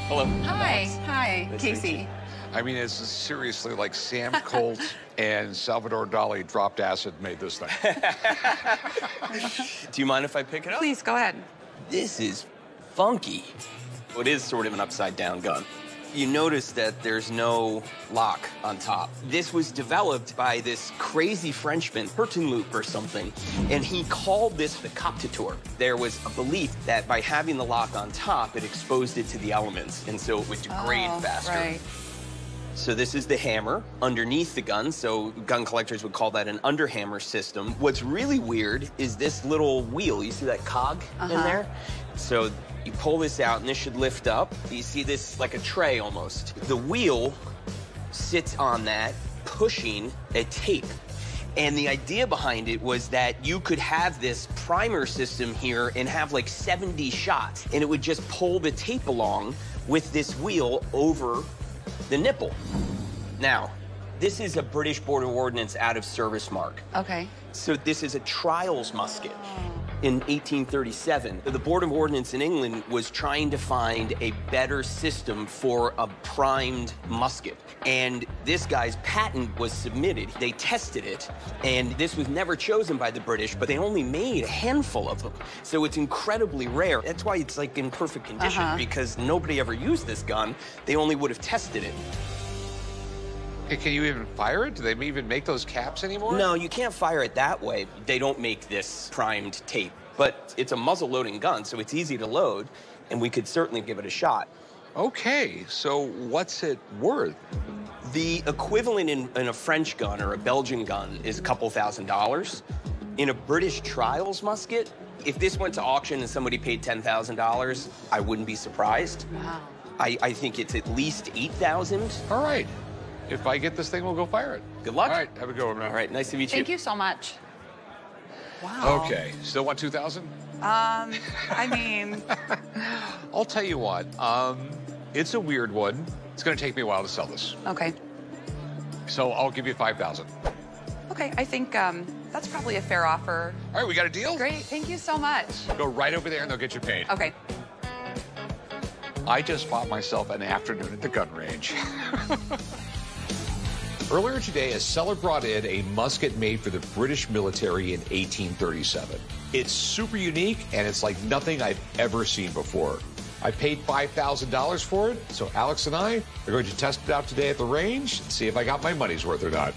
Hello. Hi. Hi, Nice to meet Casey. you. I mean, it's seriously like Sam Colt and Salvador Dali dropped acid and made this thing. Do you mind if I pick it up? Please, go ahead. This is funky. It is sort of an upside-down gun. You notice that there's no lock on top. This was developed by this crazy Frenchman, Heurteloup or something, and he called this the Koptipteur. There was a belief that by having the lock on top, it exposed it to the elements, and so it would degrade faster. Right. So this is the hammer underneath the gun, so gun collectors would call that an underhammer system. What's really weird is this little wheel. You see that cog in there? So you pull this out, and this should lift up. You see this like a tray almost. The wheel sits on that, pushing a tape. And the idea behind it was that you could have this primer system here and have like 70 shots, and it would just pull the tape along with this wheel over the nipple. Now, this is a British Border Ordnance out of service mark. Okay. So this is a trials musket in 1837. The Board of Ordnance in England was trying to find a better system for a primed musket. And this guy's patent was submitted. They tested it, and this was never chosen by the British, but they only made a handful of them. So it's incredibly rare. That's why it's like in perfect condition, because nobody ever used this gun. They only would have tested it. Hey, can you even fire it? Do they even make those caps anymore? No, you can't fire it that way. They don't make this primed tape. But it's a muzzle-loading gun, so it's easy to load, and we could certainly give it a shot. Okay, so what's it worth? The equivalent in a French gun or a Belgian gun is a couple $1,000s. In a British trials musket, if this went to auction and somebody paid $10,000, I wouldn't be surprised. Wow. I think it's at least $8,000. All right. If I get this thing, we'll go fire it. Good luck. All right, have a good one, man. All right, nice to meet you. Thank you so much. Wow. Okay, still want 2,000? I mean... I'll tell you what, it's a weird one. It's gonna take me a while to sell this. Okay. So I'll give you 5,000. Okay, I think that's probably a fair offer. All right, we got a deal? Great, thank you so much. Go right over there and they'll get you paid. Okay. I just bought myself an afternoon at the gun range. Earlier today, a seller brought in a musket made for the British military in 1837. It's super unique, and it's like nothing I've ever seen before. I paid $5,000 for it, so Alex and I are going to test it out today at the range and see if I got my money's worth or not.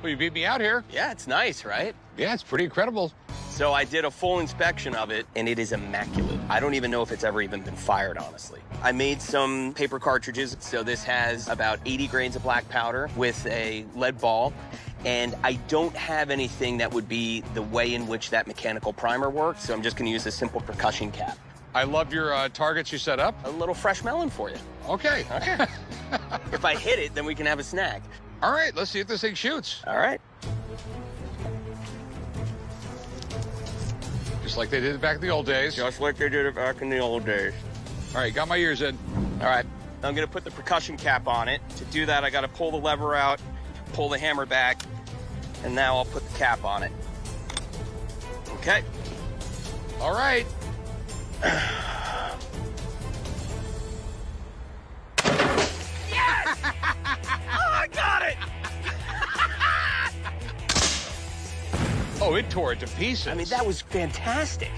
Well, you beat me out here. Yeah, it's nice, right? Yeah, it's pretty incredible. So I did a full inspection of it, and it is immaculate. I don't even know if it's ever even been fired, honestly. I made some paper cartridges. So this has about 80 grains of black powder with a lead ball. And I don't have anything that would be the way in which that mechanical primer works, so I'm just gonna use a simple percussion cap. I love your targets you set up. A little fresh melon for you. Okay. Okay. If I hit it, then we can have a snack. All right, let's see if this thing shoots. All right. Just like they did it back in the old days. Just like they did it back in the old days. All right, got my ears in. All right, I'm gonna put the percussion cap on it. To do that, I gotta pull the lever out, pull the hammer back, and now I'll put the cap on it. Okay. All right. Yes! Oh, I got it! Oh, it tore it to pieces. I mean, that was fantastic.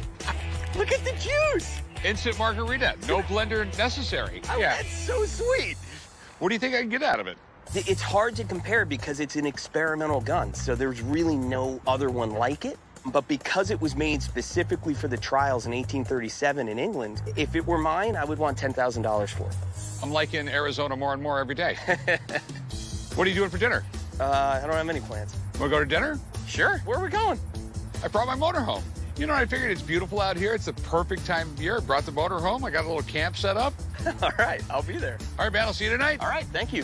Look at the juice. Instant margarita. No blender necessary. Oh, Yeah. that's so sweet. What do you think I can get out of it? It's hard to compare because it's an experimental gun, so there's really no other one like it. But because it was made specifically for the trials in 1837 in England, if it were mine, I would want $10,000 for it. I'm liking Arizona more and more every day. What are you doing for dinner? I don't have any plans. Want to go to dinner? Sure. Where are we going? I brought my motor home. You know, I figured it's beautiful out here. It's the perfect time of year. I brought the motor home. I got a little camp set up. All right, I'll be there. All right, man, I'll see you tonight. All right, thank you.